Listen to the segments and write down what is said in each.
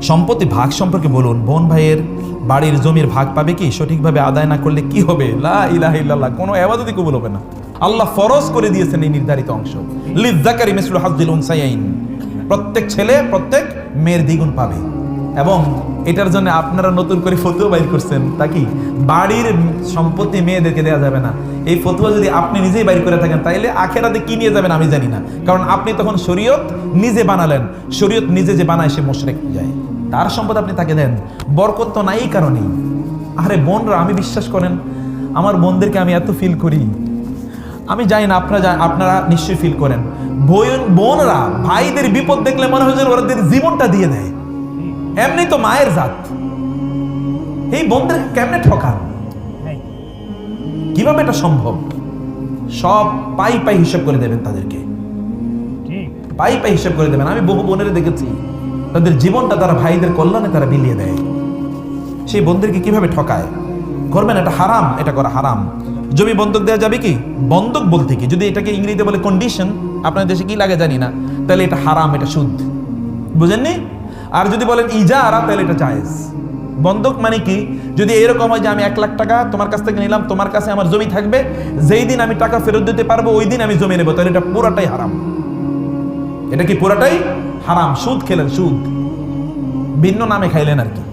সম্পত্তি ভাগ সম্পর্কে বলুন। বোন ভাইয়ের বাড়ির জমির ভাগ পাবে কি? সঠিকভাবে আদায় না করলে কি হবে? লা ইলাহা ইল্লাল্লাহ, কোনো ইবাদতই কবুল হবে না। আল্লাহ ফরজ করে দিয়েছেন এই নির্ধারিত অংশ, লিযযাকারি মিসলু হাজ্জিল উনসায়াইন, প্রত্যেক ছেলে প্রত্যেক মেয়ের দ্বিগুণ পাবে। এবং এটার জন্য আপনারা নতুন করে ফতোয়া বাইর করছেন, তা কি বাড়ির সম্পত্তি মেয়েদেরকে দেওয়া যাবে না। এই ফতোয়া যদি আপনি নিজেই বাইর করে থাকেন তাইলে আখেরাতে কি নিয়ে যাবেন আমি জানি না, কারণ আপনি তখন শরীয়ত নিজে বানালেন। শরীয়ত নিজে যে বানায় সে মুশরিক হয়ে যায়। তার সম্পদ আপনি তাকে দেন, বরকত তো নাই এই কারণেই। আরে বোনরা, আমি বিশ্বাস করেন আমার বোনদেরকে আমি এত ফিল করি, আমি জানি না আপনারা নিশ্চয়ই ফিল করেন। বোনরা ভাইদের বিপদ দেখলে মনে হয় যেন ওদের জীবনটা দিয়ে দেয়। এমনি তো মায়ের জাত, এই বোনদের কেমনে ঠকান? কিভাবে এটা সম্ভব? সব পাই পাই হিসাব করে দেবেন তাদেরকে, পাই পাই হিসাব করে দেবেন। আমি বহু বোনেরা দেখেছি তাদের জীবনটা তারা ভাইদের কল্যাণে তারা বিলিয়ে দেয়। সেই বোনদেরকে কিভাবে ঠকায়? করবেন, এটা হারাম, এটা করা হারাম। জমি বন্ধক দেওয়া যাবে কি? বন্ধক বলতে কি, যদি এটাকে ইংরেজিতে বলে কন্ডিশন, আপনার দেশে কি লাগে জানি না, তাহলে এটা হারাম, এটা সুদ, বুঝেননি? আর যদি বলেন ইজারা, তাহলে এটা জায়েজ। বন্ধক মানে কি? যদি এরকম হয় যে আমি 1 লাখ টাকা তোমার কাছ থেকে নিলাম, তোমার কাছে আমার জমি থাকবে, যেই দিন আমি টাকা ফেরত দিতে পারবো ওই দিন আমি জমি নেবো, তাহলে এটা পুরাটাই হারাম। এটা কি পুরাটাই হারাম? সুদ খেলেন, সুদ ভিন্ন নামে খাইলেন আর কি,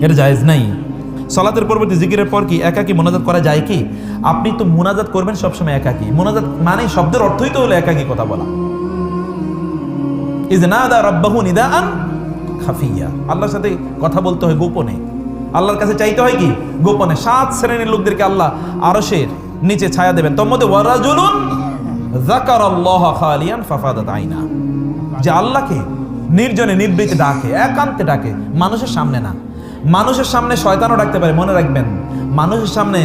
এটা জায়েজ নাই। সালাতের পরবর্তী জিকিরের পর কি একাকী মুনাজাত করা যায় কি? আপনি তো মুনাজাত করবেন সবসময় একাকী। মুনাজাত মানে শব্দের অর্থই তো হলো একাকী কথা বলা। ইযনাদা রাব্বাহু নিদাআন খাফিয়া, আল্লাহর সাথে কথা বলতে হয় গোপনে, আল্লাহর কাছে চাইতে হয় কি? গোপনে। 7 শ্রেণীর লোকদেরকে আল্লাহ আরশের নিচে ছায়া দেবেন। তার মধ্যে ওয়ারাজুলুন যাকারাল্লাহ খালিয়ান ফাফাদাত আইনা, যে আল্লাহকে নির্জনে নিবৃতে ডাকে, একান্তে ডাকে, মানুষের সামনে না। মানুষের সামনে শয়তানও ডাকতে পারে, মনে রাখবেন। মানুষের সামনে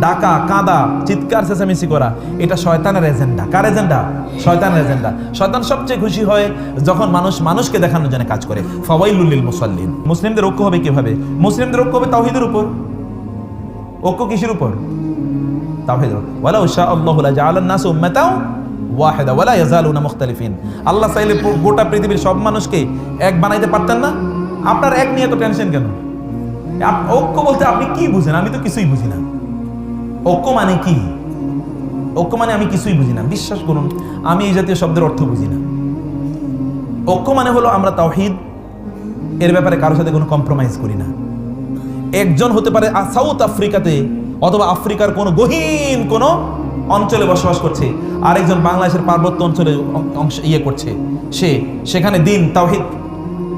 ডাকা, কাঁদা, চিৎকার চেঁচামেচি করা, এটা শয়তানের এজেন্ডা। কার এজেন্ডা? শয়তানের এজেন্ডা। শয়তান সবচেয়ে খুশি হয় যখন মানুষ মানুষকে দেখানোর জন্য কাজ করে। ফাওয়াইলুল লিল মুসাল্লিন। মুসলিমদের ঐক্য হবে কিভাবে? মুসলিমদের ঐক্য হবে তাওহীদের উপর। ঐক্য কিসের উপর? তাওহীদের। ওয়ালাউ শাআল্লাহু লাজাআলান নাস উম্মাতাও ওয়াহিদা ওয়ালা ইয়াজালুনা মুখতালিফিন। আল্লাহ চাইলে গোটা পৃথিবীর সব মানুষকে এক বানাইতে পারতেন না? আপনার এক নিয়ে তো টেনশন কেন? ঐক্য বলতে আপনি কি বুঝেন? আমি তো কিছুই বুঝি না। ঐক্য মানে কি? ঐক্য মানে আমি কিছুই বুঝি না, বিশ্বাস করুন, আমি এই জাতীয় শব্দের অর্থ বুঝি না। ঐক্য মানে হলো আমরা তাওহীদ এর ব্যাপারে কারোর সাথে কোনো কম্প্রোমাইজ করি না। একজন হতে পারে সাউথ আফ্রিকাতে অথবা আফ্রিকার কোনো গহীন কোনো অঞ্চলে বসবাস করছে, আরেকজন বাংলাদেশের পার্বত্য অঞ্চলে করছে, সেখানে দিন তাওহীদ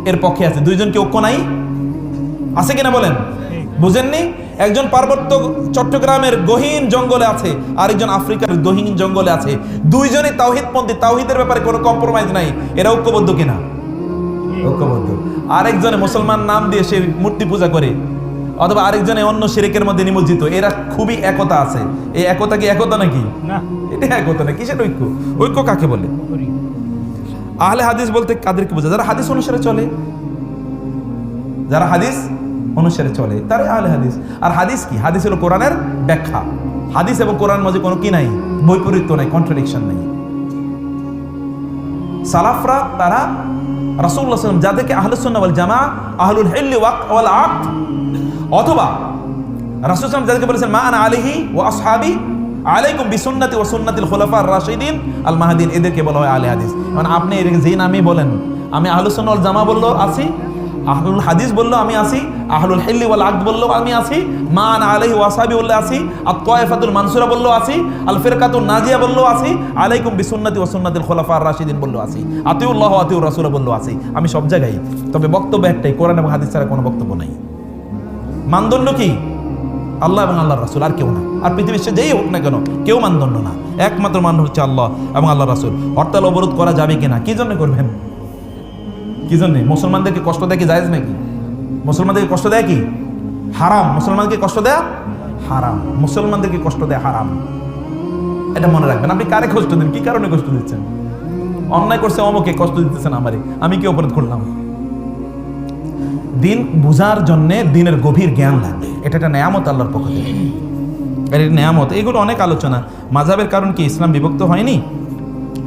এর পক্ষে আছে। দুইজন কি ঐক্য নাই? আছে কিনা বলেন? বুঝেননি? একজন পার্বত্য চট্টগ্রামের গহীন জঙ্গলে আছে, আরেকজন আফ্রিকার গহীন জঙ্গলে আছে। দুইজনই তাওহীদপন্থী, তাওহীদের ব্যাপারে কোনো কম্প্রোমাইজ নাই। এরা ঐক্যবদ্ধ কিনা? ঐক্যবদ্ধ। আরেকজনে মুসলমান নাম দিয়ে সে মূর্তি পূজা করে, অথবা আরেকজনে অন্য শিরকের মধ্যে নিমজ্জিত। এরা খুবই একতা আছে। এই একতা কি একতা নাকি? না, এটা একতা না। কিসের ঐক্য? ঐক্য কাকে বলে? আহলে হাদিস বলতে কাদেরকে বোঝায়? যারা হাদিস অনুসারে চলে, যারা হাদিস অনুসারে চলে তারা আহলে হাদিস। আর হাদিস কি? হাদিস হলো কোরআনের ব্যাখ্যা। হাদিস এবং কোরআন মাঝে কোনো কি নাই? বৈপরীত্য নাই, কন্ট্রাডিকশন নাই। সালাফরা তারা রাসূলুল্লাহ সাল্লাল্লাহু আলাইহি ওয়াসাল্লাম যাদেরকে আহলুস সুন্নাহ ওয়াল জামাআহ, আহলুল হিল্লি ওয়াল আকদ, অথবা রাসূলুল্লাহ সাল্লাল্লাহু আলাইহি ওয়াসাল্লাম যাদেরকে বলেছেন মা আনা আলাইহি ওয়া আসহাবি আলাইকুম বিসুন্নতি ওয়া সুন্নাতিল খুলাফার রাশিদিন আল মাহদিন, এদেরকে বলা হয় আহলে হাদিস। মানে আপনি যে নামই বলেন, আমি আহলুস সুন্নাহ ওয়াল জামাআহ বললো আছি, আহলুল হাদিস বললো আমি আসি, আহলুল হিল্লি ওয়াল আকদ বললো আমি আসি, মা আনা আলাইহি ওয়া আসহাবি বললো আসি, আত-তায়েফাতুল মানসুরা বললো আসি, আল ফিরকাতুন নাজিয়া বললো আসি, আলাইকুম বিসুন্নতি ওয়া সুন্নাতিল খুলাফার রাশিদিন বললো আসি, আতিউল্লাহ ওয়া আতিউর রাসূল বললো আসি। আমি সব জায়গায়, তবে বক্তব্য একটাই, কোরআন এবং হাদিস ছাড়া কোনো বক্তব্য নাই। মানদণ্ড কি? আল্লাহ এবং আল্লাহর রাসূল, আর কেউ না। আর পৃথিবীর সে যেই হোক না কেন, কেউ মানদণ্ড না। একমাত্র মানদণ্ড হচ্ছে আল্লাহ এবং আল্লাহর রাসূল। হরতাল অবরোধ করা যাবে কিনা? কি জন্য করবেন? কি জন্য? মুসলমানদেরকে কষ্ট দেয় কি জায়েজ নাকি? মুসলমানদেরকে কষ্ট দেয় কি? হারাম। মুসলমানকে কষ্ট দেয়া হারাম। মুসলমানদেরকে কষ্ট দেয়া হারাম, এটা মনে রাখবেন। আপনি কারে কষ্ট দেন? কি কারণে কষ্ট দিচ্ছেন? অন্যায় করছে অমুকে, কষ্ট দিতেছেন আমারে, আমি কি অপরাধ করলাম? দিন বুঝার জন্য দিনের গভীর জ্ঞান লাগবে। এটা একটা নেয়ামত আল্লাহর পক্ষ থেকে, এটা নেয়ামত। এগুলো অনেক আলোচনা। মাযহাবের কারণ কি ইসলাম বিভক্ত হয়নি?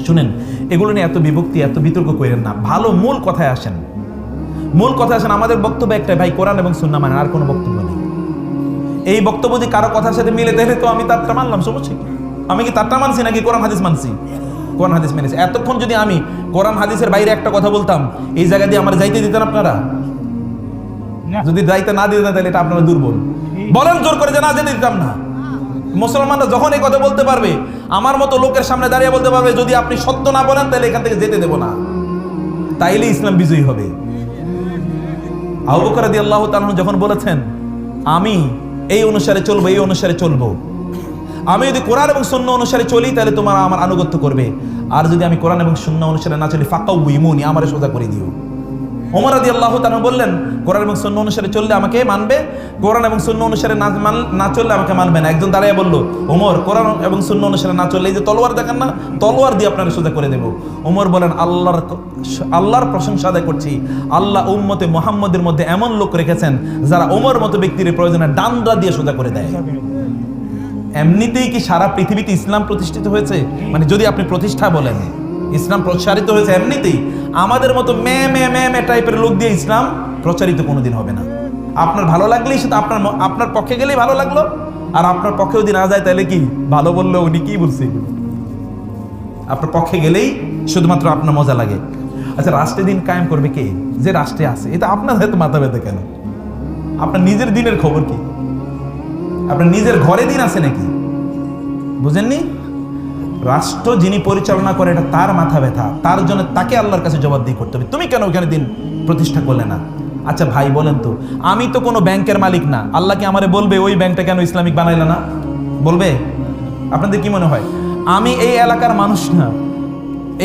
শুনেন, এগুলো নিয়ে এত বিভক্তি, এত বিতর্ক করেন না। ভালো মূল কথায় আসেন। মূল কথা আসেন, আমাদের বক্তব্য একটাই, ভাই কোরআন এবং সুন্নাহ মানে, আর কোনো বক্তব্য নেই। এই বক্তব্য যদি কারো কথার সাথে মিলে তাহলে তো আমি তারটা মানলাম, সমস্যা কি? আমি কি তারটা মানছি নাকি কোরআন হাদিস মানছি? কোরআন হাদিস মেনেছি। এতক্ষণ যদি আমি কোরআন হাদিসের বাইরে একটা কথা বলতাম, এই জায়গা দিয়ে আমার যাইতে দিতেন আপনারা? যদি যাইতে না দিতেন তাহলে এটা আপনারা দুর্বল। বলেন জোর করে যে না যেতে দিতাম না। মুসলমানরা যখন এই কথা বলতে পারবে, আমার মতো লোকের সামনে দাঁড়িয়ে বলতে পারবে, যদি আপনি সত্য না বলেন তাহলে এখান থেকে যেতে দেব না, তাইলে ইসলাম বিজয়ী হবে। আবু বকর রাদিয়াল্লাহু তাআলা যখন বলেছেন আমি এই অনুসারে চলবো, এই অনুসারে চলবো, আমি যদি কোরআন এবং সুন্নাহ অনুসারে চলি তাহলে তোমরা আমার আনুগত্য করবে, আর যদি আমি কোরআন এবং সুন্নাহ অনুসারে না চলি ফাকাউইমুনি, আমারে সোজা করে দিও। ওমর রাদিয়াল্লাহু তাআলা বললেন কোরআন এবং সুন্নাহ অনুসারে চললে আমাকে মানবে, কোরআন এবং সুন্নাহ অনুসারে না চললে আমাকে মানবে না। একজন দাঁড়িয়ে বলল, ওমর কোরআন এবং সুন্নাহ অনুসারে না চললে এই যে তলোয়ার দেখেন না, তলোয়ার দিয়ে আপনারা সোজা করে দেব। ওমর বলেন আল্লাহর প্রশংসা আদায় করছি, আল্লাহ উম্মতে মুহাম্মদের মধ্যে এমন লোক রেখেছেন যারা ওমর মতো ব্যক্তির প্রয়োজনে ডান্ডা দিয়ে সোজা করে দেয়। এমনিতেই কি সারা পৃথিবীতে ইসলাম প্রতিষ্ঠিত হয়েছে? মানে যদি আপনি প্রতিষ্ঠা বলেন, ইসলাম প্রসারিত হয়েছে এমনিতেই। আমাদের মতো মে টাইপের লোক দিয়ে ইসলাম প্রচারিত কোনোদিন হবে না। আপনার ভালো লাগলেই সেটা আপনার পক্ষে গেলেই ভালো লাগলো, আর আপনার পক্ষে যদি না যায় তাহলে কি ভালো বললো, উনি কি বলছে, আপনার পক্ষে গেলেই শুধুমাত্র আপনার মজা লাগে। আচ্ছা, রাষ্ট্রে দিন কায়েম করবে কে? যে রাষ্ট্রে আছে, এটা আপনার হয়তো মাথা ব্যথা কেন? আপনার নিজের দিনের খবর কি? আপনার নিজের ঘরে দিন আছে নাকি? বুঝেননি? রাষ্ট্র যিনি পরিচালনা করে এটা তার মাথা ব্যথা, তার জন্য তাকে আল্লাহর কাছে জবাবদিহি করতে হবে। তুমি কেন ওখানে দিন প্রতিষ্ঠা করলে না? আচ্ছা ভাই বলেন তো, আমি তো কোনো ব্যাংকের মালিক না, আল্লাহ কি আমারে বলবে ওই ব্যাংকটা কেন ইসলামিক বানাইলে না? বলবে? আপনাদের কি মনে হয়? আমি এই এলাকার মানুষ না,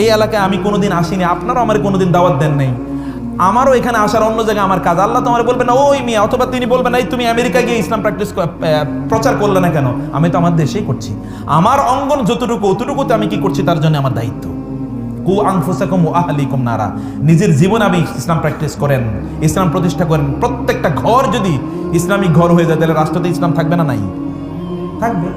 এই এলাকায় আমি কোনোদিন আসিনি, আপনারাও আমার কোনোদিন দাওয়াত দেন নাই, আমারও এখানে আসার অন্য জায়গায় আমার কাজ। আল্লাহ তো আমার বলবে না ওই মিয়া, অথবা তিনি বলবেন না তুমি আমেরিকা গিয়ে ইসলাম প্রচার করলে না কেন? আমি তো আমার দেশেই করছি, আমার অঙ্গন যতটুকু অতটুকুতে আমি কি করছি তার জন্য আমার দায়িত্ব। কু আনফুসাকুম ওয়া আহলিকুম নারা, নিজের জীবনে আপনি ইসলাম প্র্যাকটিস করেন, ইসলাম প্রতিষ্ঠা করেন। প্রত্যেকটা ঘর যদি ইসলামিক ঘর হয়ে যায় তাহলে রাষ্ট্রতে ইসলাম থাকবে না? নাই থাকবে।